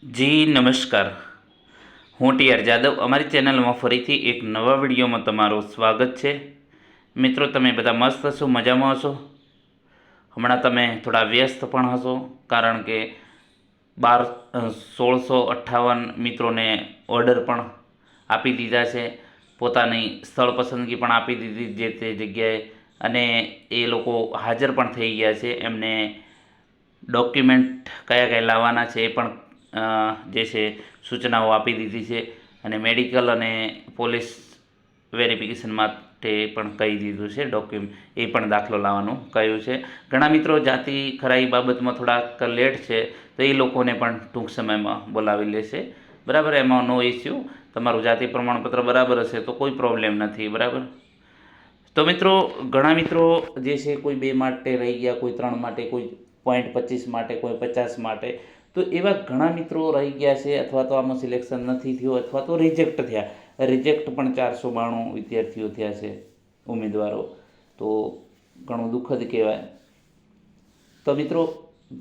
જી નમસ્કાર, હું ટીઆર જાદવ. અમારી ચેનલમાં ફરીથી એક નવા વિડીયોમાં તમારું સ્વાગત છે. મિત્રો, તમે બધા મસ્ત હશો, મજામાં હશો. હમણાં તમે થોડા વ્યસ્ત પણ હશો, કારણ કે 1658 મિત્રોને ઓર્ડર પણ આપી દીધા છે, પોતાની સ્થળ પસંદગી પણ આપી દીધી જે તે જગ્યાએ, અને એ લોકો હાજર પણ થઈ ગયા છે. એમને ડોક્યુમેન્ટ કયા કયા લાવવાના છે એ પણ જે છે સૂચનાઓ આપી દીધી છે, અને મેડિકલ અને પોલીસ વેરિફિકેશન માટે પણ કહી દીધું છે. એ પણ દાખલો લાવવાનું કહ્યું છે. ઘણા મિત્રો જાતિ ખરાઈ બાબતમાં થોડાક લેટ છે, તો એ લોકોને પણ ટૂંક સમયમાં બોલાવી લેશે. બરાબર, એમાં નો ઇસ્યુ. તમારું જાતિ પ્રમાણપત્ર બરાબર હશે તો કોઈ પ્રોબ્લેમ નથી. બરાબર. તો મિત્રો, ઘણા મિત્રો જે છે કોઈ 2 માટે રહી ગયા, કોઈ 3 માટે, કોઈ 0.25 માટે, કોઈ 50 માટે, તો એવા ઘણા મિત્રો રહી ગયા છે, અથવા તો આમાં સિલેક્શન નથી થયું, અથવા તો રિજેક્ટ થયા. રિજેક્ટ પણ 492 વિદ્યાર્થીઓ થયા છે, ઉમેદવારો. તો ઘણું દુઃખદ કહેવાય. તો મિત્રો,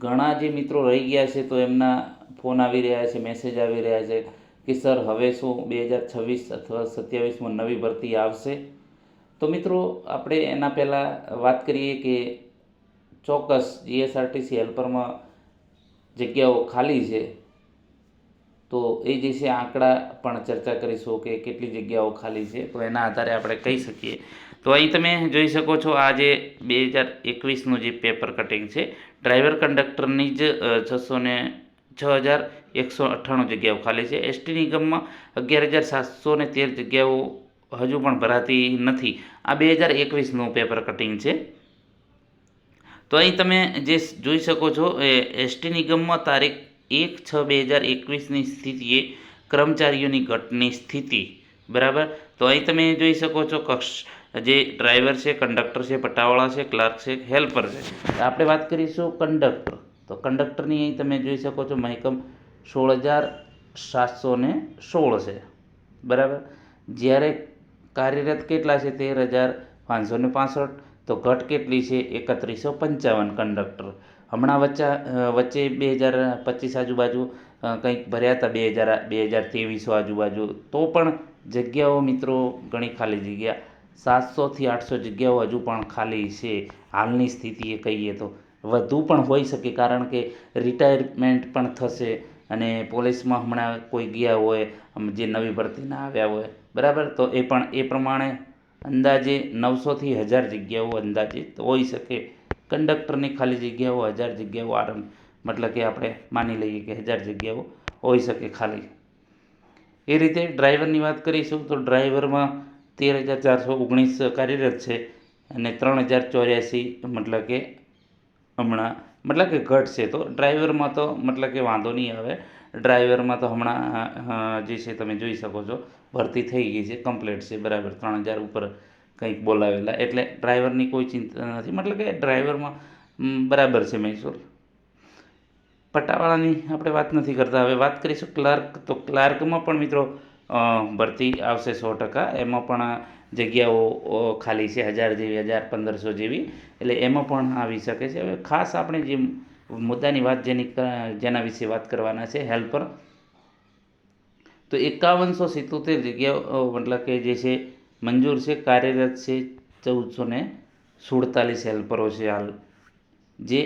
ઘણા જે મિત્રો રહી ગયા છે તો એમના ફોન આવી રહ્યા છે, મેસેજ આવી રહ્યા છે કે સર હવે શું 2026 અથવા 27માં નવી ભરતી આવશે? તો મિત્રો, આપણે એના પહેલાં વાત કરીએ કે ચોક્કસ જીએસઆરટીસી હેલ્પરમાં જગ્યાઓ ખાલી છે. તો એ જે છે આંકડા પણ ચર્ચા કરીશું કે કેટલી જગ્યાઓ ખાલી છે, તો એના આધારે આપણે કહી શકીએ. તો અહીં તમે જોઈ શકો છો, આ જે 2021નું જે પેપર કટિંગ છે, ડ્રાઈવર કંડક્ટરની જ 6198 જગ્યાઓ ખાલી છે. એસટી નિગમમાં 11713 જગ્યાઓ હજુ પણ ભરાતી નથી. આ 2021નું પેપર કટિંગ છે. તો અહીં તમે જે જોઈ શકો છો એ એસટી નિગમમાં તારીખ 1/6/2021ની સ્થિતિએ કર્મચારીઓની ઘટની સ્થિતિ. બરાબર. તો અહીં તમે જોઈ શકો છો જે ડ્રાઈવર છે, કંડક્ટર છે, પટાવાળા છે, ક્લાર્ક છે, હેલ્પર છે. આપણે વાત કરીશું કંડક્ટર. તો કંડક્ટરની અહીં તમે જોઈ શકો છો મહેકમ 16716 છે. બરાબર. જ્યારે કાર્યરત કેટલા છે? 13565. તો ઘટ કેટલી છે? 3155 કંડક્ટર. હમણાં વચ્ચે 2025 આજુબાજુ કંઈક ભર્યા હતા, 2023 આજુબાજુ. તો પણ જગ્યાઓ મિત્રો ઘણી ખાલી જગ્યા, 700થી 800 જગ્યાઓ હજુ પણ ખાલી છે હાલની સ્થિતિએ કહીએ તો. વધુ પણ હોઈ શકે, કારણ કે રિટાયરમેન્ટ પણ થશે, અને પોલીસમાં હમણાં કોઈ ગયા હોય જે નવી ભરતીના આવ્યા હોય. બરાબર. તો એ પ્રમાણે અંદાજે 900થી 1000 જગ્યાઓ અંદાજિત હોઈ શકે. કંડક્ટરની ખાલી જગ્યાઓ 1000 જગ્યાઓ મતલબ કે આપણે માની લઈએ કે 1000 જગ્યાઓ હોઈ શકે ખાલી. એ રીતે ડ્રાઈવરની વાત કરીશું તો ડ્રાઈવરમાં 13419 કાર્યરત છે, અને 3084 મતલબ કે ઘટ છે. તો ડ્રાઈવરમાં તો મતલબ કે વાંધો નહીં આવે. ડ્રાઈવરમાં તો હમણાં જે છે તમે જોઈ શકો છો ભરતી થઈ ગઈ છે, કમ્પ્લીટ છે. બરાબર. 3000 ઉપર કંઈક બોલાવેલા, એટલે ડ્રાઈવરની કોઈ ચિંતા નથી. મતલબ કે ડ્રાઈવરમાં બરાબર છે મહેસૂલ. પટાવાળાની આપણે વાત નથી કરતા. હવે વાત કરીશું ક્લાર્ક. તો ક્લાર્કમાં પણ મિત્રો ભરતી આવશે 100%. એમાં પણ જગ્યાઓ ખાલી છે 1000 જેવી, 1500 જેવી. એટલે એમાં પણ આવી શકે છે. હવે ખાસ આપણે જે મુદ્દાની વાત જેના વિશે વાત કરવાના છે, હેલ્પર. તો 5177 જગ્યાઓ મતલબ કે જે છે મંજૂર છે, કાર્યરત છે 1447 હેલ્પરો છે હાલ, જે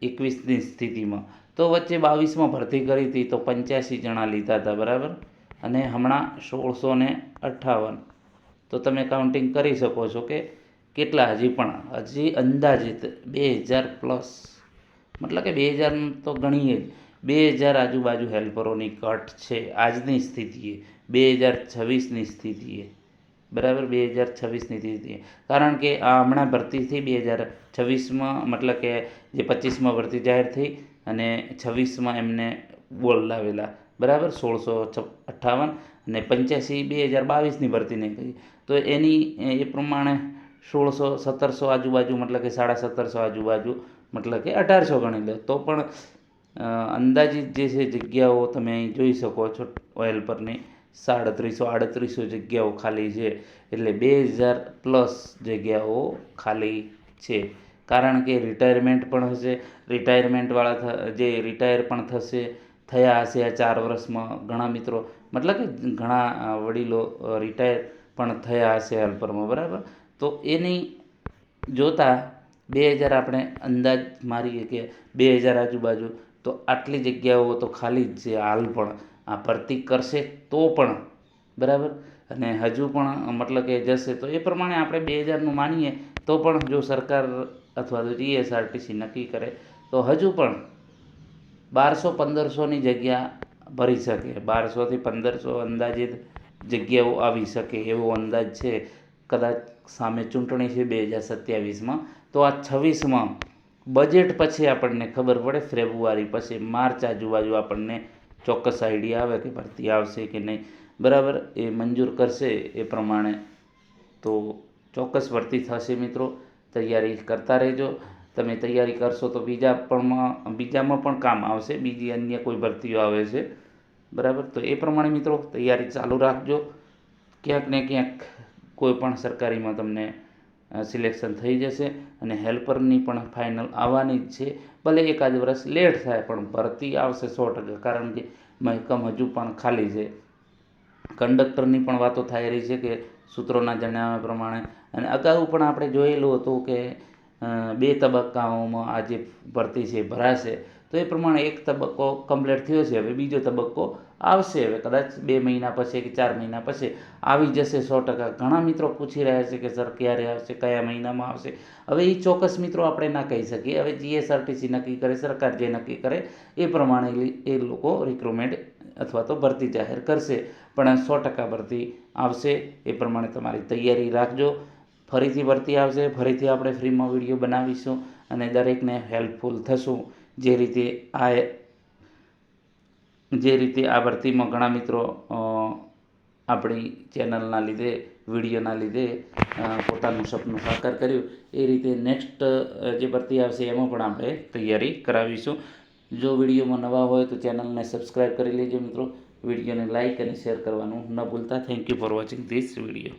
21ની સ્થિતિમાં. તો વચ્ચે 22માં ભરતી કરી હતી તો 85 જણા લીધા હતા. બરાબર. અને હમણાં 1658. તો તમે કાઉન્ટિંગ કરી શકો છો કે કેટલા હજી અંદાજિત 2000 પ્લસ, મતલબ કે 2000 તો ગણીએ જ, 2000 આજુબાજુ હેલ્પરોની ઘટ છે આજની સ્થિતિએ, 2026ની સ્થિતિએ. બરાબર. 2026ની સ્થિતિએ, કારણ કે આ હમણાં ભરતી થઈ 2026માં, મતલબ કે જે 25માં ભરતી જાહેર થઈ અને 26માં એમને બોલાવેલા. બરાબર. 1658 અને 85 2022ની ભરતીને કહી. તો એની એ પ્રમાણે 1700 આજુબાજુ, મતલબ કે 1750 આજુબાજુ, મતલબ કે 1800 ગણી લો તો પણ અંદાજિત જે છે જગ્યાઓ તમે અહીં જોઈ શકો છો હેલ્પરની 3738 જગ્યાઓ ખાલી છે. એટલે 2000 પ્લસ જગ્યાઓ ખાલી છે, કારણ કે રિટાયરમેન્ટ પણ હશે. રિટાયરમેન્ટવાળા જે રિટાયર પણ થશે, થયા હશે આ 4 વર્ષમાં. ઘણા મિત્રો મતલબ કે ઘણા વડીલો રિટાયર પણ થયા હશે હેલ્પરમાં, બરાબર. તો એની જોતાં 2000 આપણે અંદાજ મારીએ કે 2000 આજુબાજુ, તો આટલી જગ્યાઓ તો ખાલી જ છે હાલ પણ. આ ભરતી કરશે તો પણ, બરાબર. અને હજુ પણ મતલબ કે જશે તો એ પ્રમાણે આપણે 2000નું માનીએ તો પણ જો સરકાર અથવા તો જીએસઆરટીસી નક્કી કરે તો હજુ પણ 1200-1500ની જગ્યા ભરી શકે. 1200થી 1500 અંદાજિત જગ્યાઓ આવી શકે એવો અંદાજ છે. કદાચ સામે ચૂંટણી છે 2027માં, તો આ 26માં બજેટ પછી આપણને ખબર પડે. ફેબ્રુઆરી પછી માર્ચ આજુબાજુ આપણને ચોક્કસ આઈડિયા આવે કે ભરતી આવશે કે નહીં, બરાબર. એ મંજૂર કરશે એ પ્રમાણે તો ચોક્કસ ભરતી થશે મિત્રો. તૈયારી કરતા રહેજો. તમે તૈયારી કરશો તો બીજામાં પણ કામ આવશે. બીજી અન્ય કોઈ ભરતીઓ આવે છે, બરાબર. તો એ પ્રમાણે મિત્રો તૈયારી ચાલુ રાખજો. ક્યાંક ને ક્યાંક કોઈ પણ સરકારીમાં તમને સિલેક્શન થઈ જશે. અને હેલ્પરની પણ ફાઇનલ આવવાની જ છે. ભલે એકાદ વર્ષ લેટ થાય પણ ભરતી આવશે 100%, કારણ કે મહેકમ હજુ પણ ખાલી છે. કંડક્ટરની પણ વાતો થઈ રહી છે કે સૂત્રોના જણાવ્યા પ્રમાણે. અને અગાઉ પણ આપણે જોયેલું હતું કે 2 તબક્કાઓમાં આ જે ભરતી છે ભરાશે. તો એ પ્રમાણે એક તબક્કો કમ્પ્લીટ થયો છે. હવે બીજો તબક્કો આવશે. હવે કદાચ 2 મહિના પછી કે 4 મહિના પછી આવી જશે 100%. ઘણા મિત્રો પૂછી રહ્યા છે કે સર ક્યારે આવશે, કયા મહિનામાં આવશે. હવે એ ચોક્કસ મિત્રો આપણે ના કહી શકીએ. હવે જીએસઆરટીસી નક્કી કરે, સરકાર જે નક્કી કરે એ પ્રમાણે એ લોકો રિક્રુટમેન્ટ અથવા તો ભરતી જાહેર કરશે. પણ 100% ભરતી આવશે. એ પ્રમાણે તમારી તૈયારી રાખજો. ફરીથી ભરતી આવશે. ફરીથી આપણે ફ્રીમાં વિડીયો બનાવીશું અને દરેકને હેલ્પફુલ થશું. જે રીતે આ ભરતીમાં ઘણા મિત્રો આપણી ચેનલના લીધે, વિડીયોના લીધે પોતાનું સપનું સાકાર કર્યું, એ રીતે નેક્સ્ટ જે ભરતી આવશે એમાં પણ આપણે તૈયારી કરાવીશું. જો વિડીયોમાં નવા હોય તો ચેનલને સબસ્ક્રાઈબ કરી લેજો મિત્રો. વિડીયોને લાઇક અને શેર કરવાનું ન ભૂલતા. Thank you for watching this video.